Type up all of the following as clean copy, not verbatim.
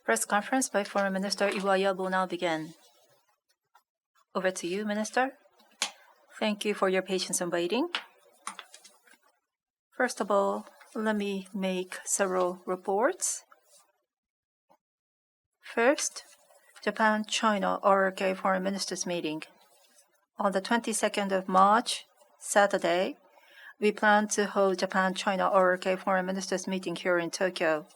Press conference by Foreign Minister IWAYA will now begin. Over to you, Minister. Thank you for your patience in waiting. First of all, let me make several reports. First, Japan-China ROK Foreign Ministers meeting. On the 22nd of March, Saturday, we plan to hold Japan-China ROK Foreign Ministers meeting here in Tokyo.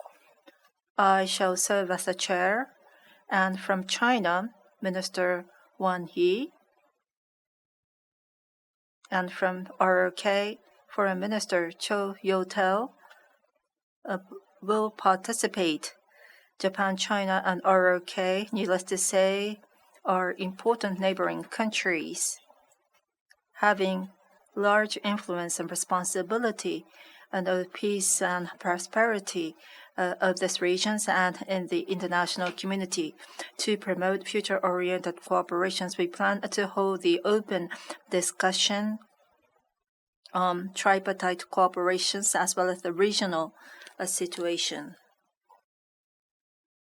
I shall serve as the chair, and from China, Minister Wang Yi, and from ROK, Foreign Minister Cho Yotel will participate. Japan, China, and ROK, needless to say, are important neighboring countries, having large influence and responsibility and the peace and prosperity of these regions and in the international community. To promote future-oriented cooperations, we plan to hold the open discussion on tripartite cooperations as well as the regional situation.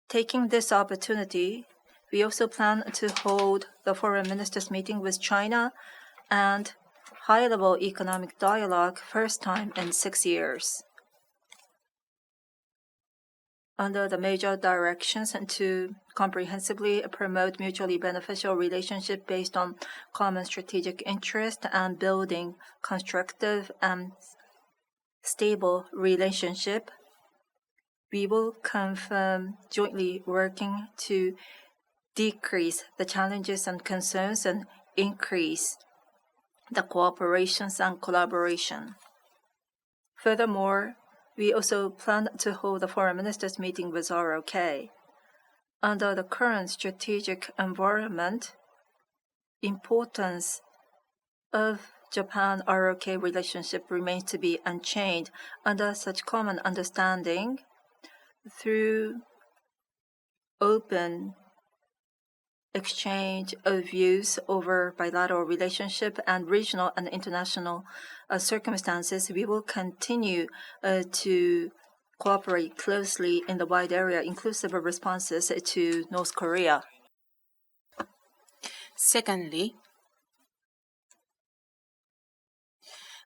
Taking this opportunity, we also plan to hold the foreign ministers meeting with China and high-level economic dialogue first time in 6 years. Under the major directions and to comprehensively promote mutually beneficial relationship based on common strategic interest and building constructive and stable relationship, we will confirm jointly working to decrease the challenges and concerns and increase the cooperations and collaboration. Furthermore, we also plan to hold a foreign ministers meeting with ROK. Under the current strategic environment, importance of Japan-ROK relationship remains to be unchanged. Under such common understanding, through open exchange of views over bilateral relationship and regional and international circumstances, we will continue to cooperate closely in the wide area, inclusive of responses to North Korea. Secondly,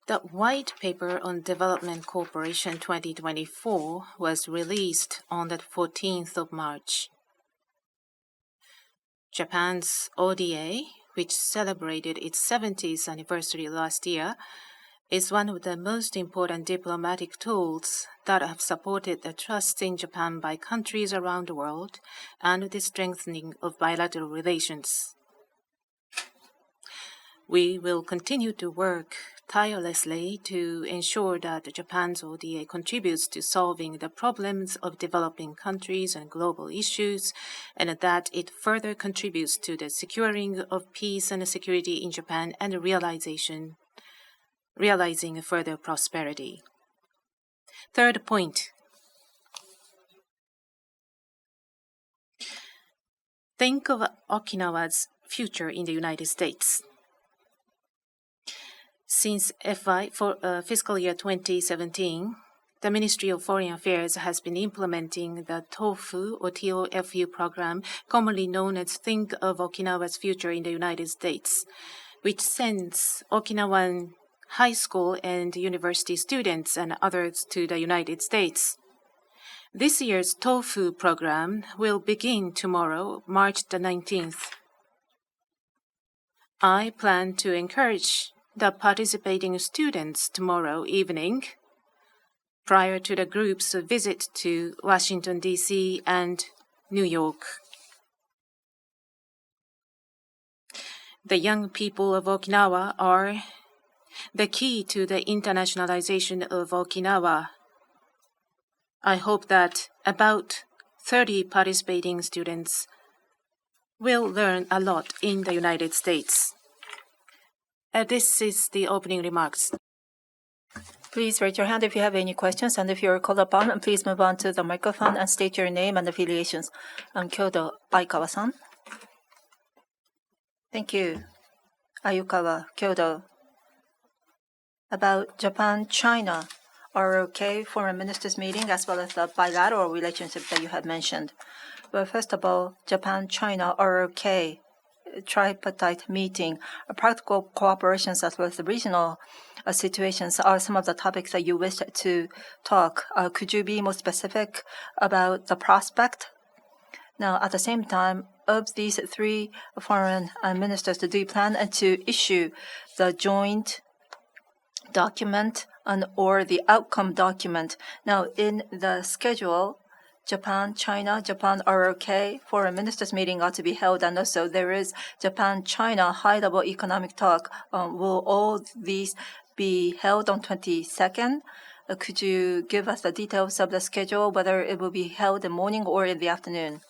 the White Paper on Development Cooperation 2024 was released on the 14th of March. Japan's ODA, which celebrated its 70th anniversary last year, is one of the most important diplomatic tools that have supported the trust in Japan by countries around the world and the strengthening of bilateral relations. We will continue to work tirelessly to ensure that Japan's ODA contributes to solving the problems of developing countries and global issues, and that it further contributes to the securing of peace and security in Japan and realizing further prosperity. Third point. Think of Okinawa's future in the United States. Since fiscal year 2017, the Ministry of Foreign Affairs has been implementing the TOFU or TOFU program, commonly known as Think of Okinawa's Future in the United States, which sends Okinawan high school and university students and others to the United States. This year's TOFU program will begin tomorrow, March the 19th. I plan to encourage the participating students tomorrow evening, prior to the group's visit to Washington, D.C. and New York. The young people of Okinawa are the key to the internationalization of Okinawa. I hope that about 30 participating students will learn a lot in the United States. This is the opening remarks. Please raise your hand if you have any questions, and if you are called upon, please move on to the microphone and state your name and affiliations. Kyoto, Aikawa-san. Thank you. Ayukawa, Kyoto. About Japan-China ROK foreign ministers meeting as well as the bilateral relationship that you had mentioned. But first of all, Japan-China ROK tripartite meeting, practical cooperations as well as the regional situations are some of the topics that you wish to talk. Could you be more specific about the prospect? Now, at the same time, of these three foreign ministers, do you plan to issue the joint document or the outcome document? Now, in the schedule, Japan-China, Japan ROK foreign ministers meeting ought to be held, and also there is Japan-China high-level economic talk. Will all these be held on 22nd? Could you give us the details of the schedule, whether it will be held in the morning or in the afternoon?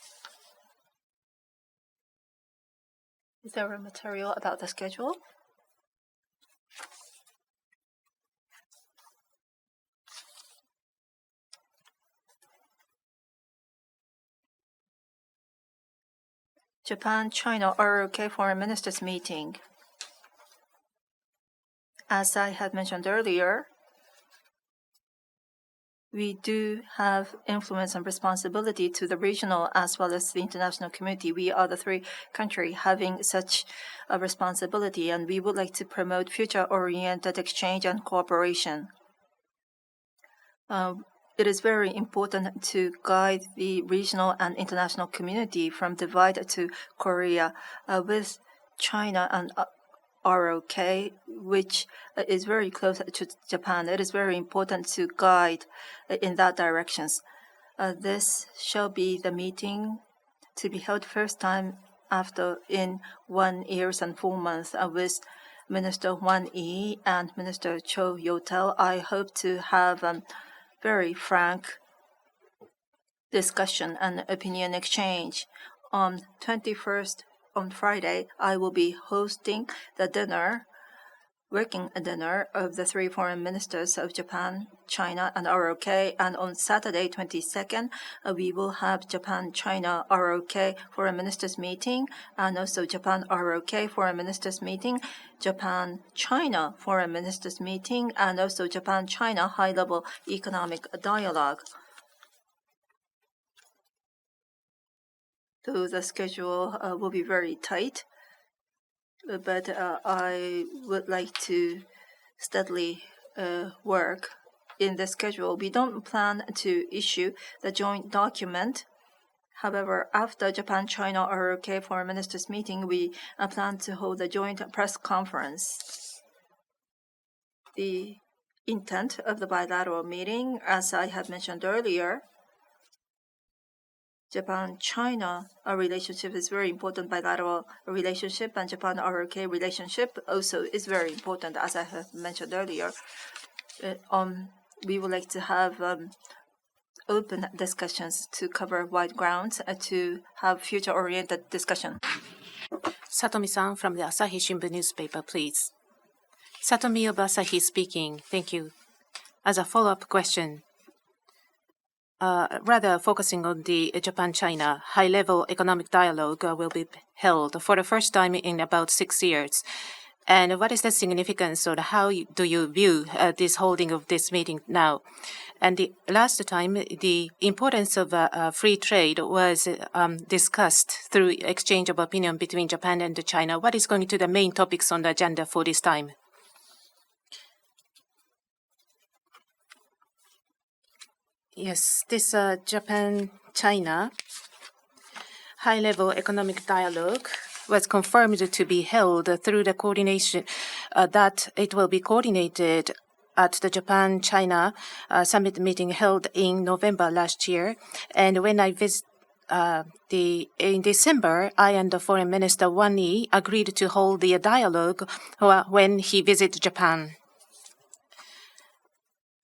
Is there a material about the schedule? Japan-China ROK foreign ministers meeting. As I had mentioned earlier, we do have influence and responsibility to the regional as well as the international community. We are the three countries having such a responsibility, and we would like to promote future-oriented exchange and cooperation. It is very important to guide the regional and international community from divide to Korea with China and ROK, which is very close to Japan. It is very important to guide in that direction. This shall be the meeting to be held first time after in 1 year and 4 months with Minister Hwan Yi and Minister Cho Yotel. I hope to have very frank discussion and opinion exchange. On 21st, on Friday, I will be hosting the dinner, working dinner of the three foreign ministers of Japan, China, and ROK. And on Saturday, 22nd, we will have Japan-China ROK foreign ministers meeting, and also Japan ROK foreign ministers meeting, Japan-China foreign ministers meeting, and also Japan-China high-level economic dialogue. So the schedule will be very tight, but I would like to steadily work in the schedule. We don't plan to issue the joint document. However, after Japan-China ROK foreign ministers meeting, we plan to hold a joint press conference. The intent of the bilateral meeting, as I have mentioned earlier, Japan-China relationship is very important bilateral relationship, and Japan-ROK relationship also is very important, as I have mentioned earlier. We would like to have open discussions to cover wide grounds to have future-oriented discussion. Satomi-san from the Asahi Shimbun newspaper, please. Satomi of Asahi speaking. Thank you. As a follow-up question, rather focusing on the Japan-China high-level economic dialogue will be held for the first time in about 6 years. And what is the significance, or how do you view this holding of this meeting now? And the last time, the importance of free trade was discussed through exchange of opinion between Japan and China. What is going to be the main topics on the agenda for this time? Yes, this Japan-China high-level economic dialogue was confirmed to be held through the coordination that it will be coordinated at the Japan-China summit meeting held in November last year. And when I visited in December, I and the Foreign Minister Hwan Yi agreed to hold the dialogue when he visited Japan.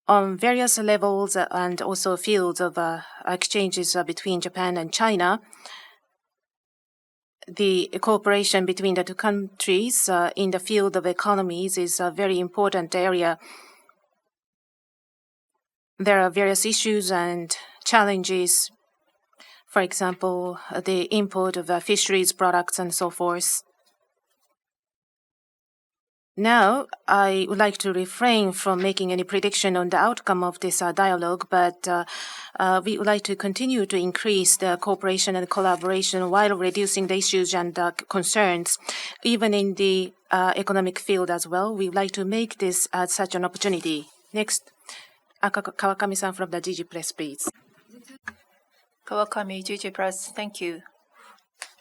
On various levels and also fields of exchanges between Japan and China, the cooperation between the two countries in the field of economies is a very important area. There are various issues and challenges, for example, the import of fisheries products and so forth. Now, I would like to refrain from making any prediction on the outcome of this dialogue, but we would like to continue to increase the cooperation and collaboration while reducing the issues and concerns, even in the economic field as well. We would like to make this as such an opportunity. Next, Kawakami-san from the GG Press, please. Kawakami, GG Press, thank you.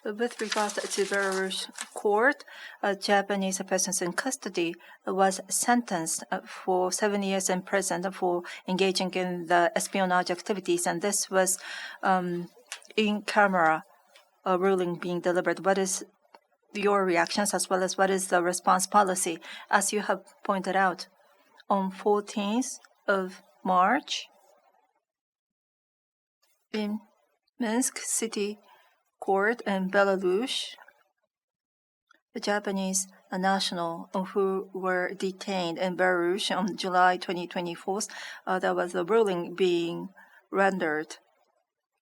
With regards to Belarus court, a Japanese person in custody was sentenced for 7 years in prison for engaging in the espionage activities, and this was in camera ruling being delivered. What is your reactions as well as what is the response policy? As you have pointed out, on 14th of March, in Minsk City Court in Belarus, the Japanese national who were detained in Belarus on July 2024, there was a ruling being rendered,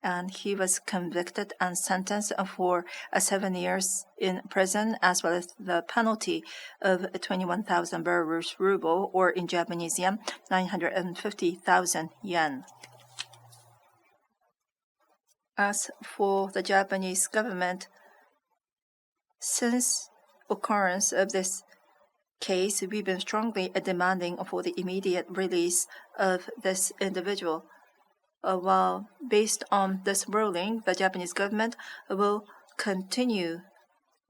and he was convicted and sentenced for 7 years in prison, as well as the penalty of 21,000 Belarus ruble, or in Japanese yen, 950,000 yen. As for the Japanese government, since occurrence of this case, we've been strongly demanding for the immediate release of this individual. While based on this ruling, the Japanese government will continue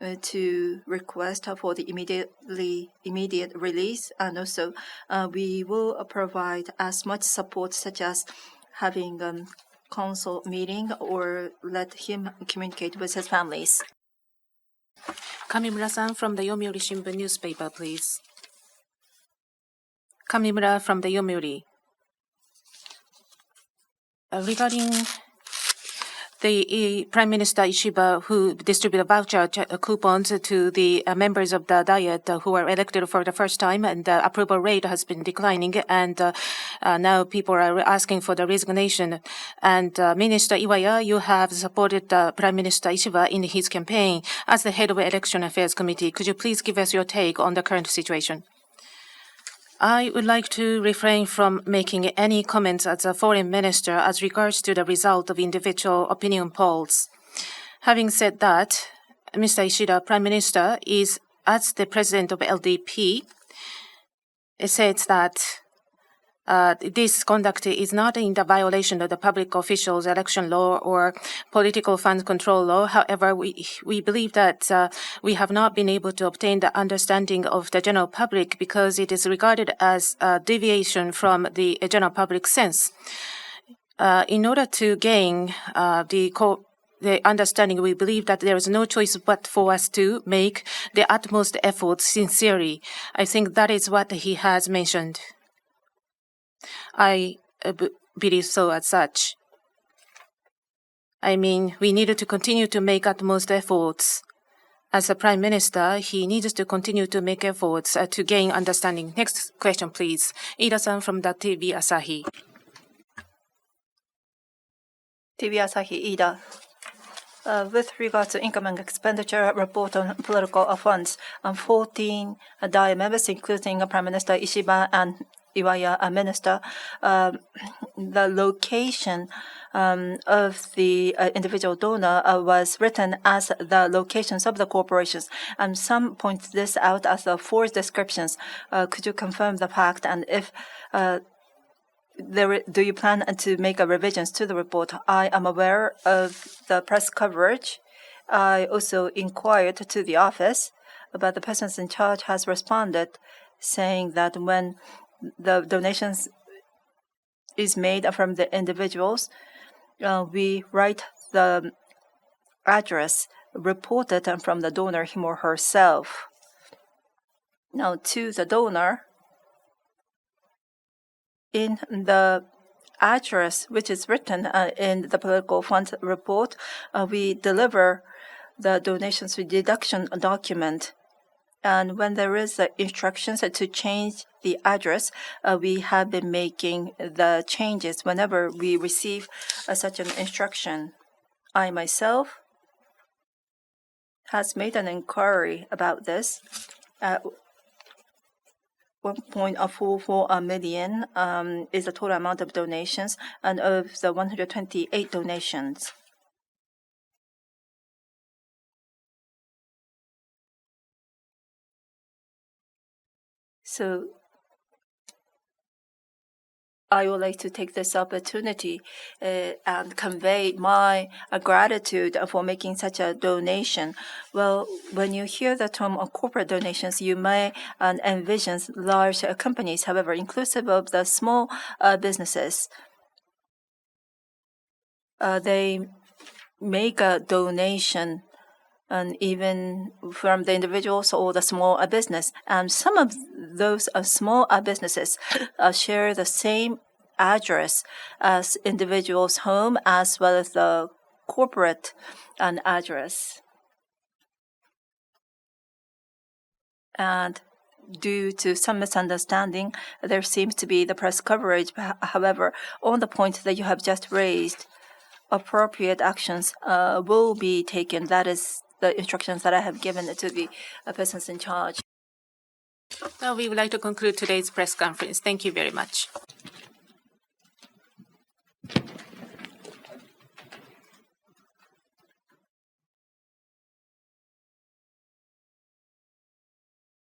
to request for the immediate release, and also we will provide as much support, such as having council meeting or let him communicate with his families. Kamimura-san from the Yomiuri Shimbun newspaper, please. Kamimura from the Yomiuri. Regarding the Prime Minister Ishiba, who distributed voucher coupons to the members of the Diet who were elected for the first time, and the approval rate has been declining, and now people are asking for the resignation. And Minister IWAYA, you have supported Prime Minister Ishiba in his campaign as the head of the Election Affairs Committee. Could you please give us your take on the current situation? I would like to refrain from making any comments as a foreign minister as regards to the result of individual opinion polls. Having said that, Mr. Ishida, Prime Minister, is as the president of LDP, it says that this conduct is not in the violation of the public officials election law or political fund control law. However, we believe that we have not been able to obtain the understanding of the general public because it is regarded as a deviation from the general public sense. In order to gain the understanding, we believe that there is no choice but for us to make the utmost effort sincerely. I think that is what he has mentioned. I believe so as such. I mean, we needed to continue to make utmost efforts. As a Prime Minister, he needs to continue to make efforts to gain understanding. Next question, please. Ida-san from the TV Asahi. TV Asahi, Ida. With regard to income and expenditure report on political funds, 14 Diet members, including Prime Minister Ishiba and IWAYA minister, the location of the individual donor was written as the locations of the corporations, and some point this out as the forced descriptions. Could you confirm the fact, and if do you plan to make revisions to the report? I am aware of the press coverage. I also inquired to the office, but the person in charge has responded, saying that when the donations is made from the individuals, we write the address reported from the donor, him or herself. Now, to the donor, in the address which is written in the political funds report, we deliver the donations with deduction document. And when there is instructions to change the address, we have been making the changes whenever we receive such an instruction. I myself has made an inquiry about this. 1.44 million is the total amount of donations, and of the 128 donations. So I would like to take this opportunity and convey my gratitude for making such a donation. Well, when you hear the term of corporate donations, you may envision large companies, however, inclusive of the small businesses. They make a donation, and even from the individuals or the small business. And some of those small businesses share the same address as individuals' home as well as the corporate address. And due to some misunderstanding, there seems to be the press coverage. However, on the point that you have just raised, appropriate actions will be taken. That is the instructions that I have given to the persons in charge. Now we would like to conclude today's press conference. Thank you very much.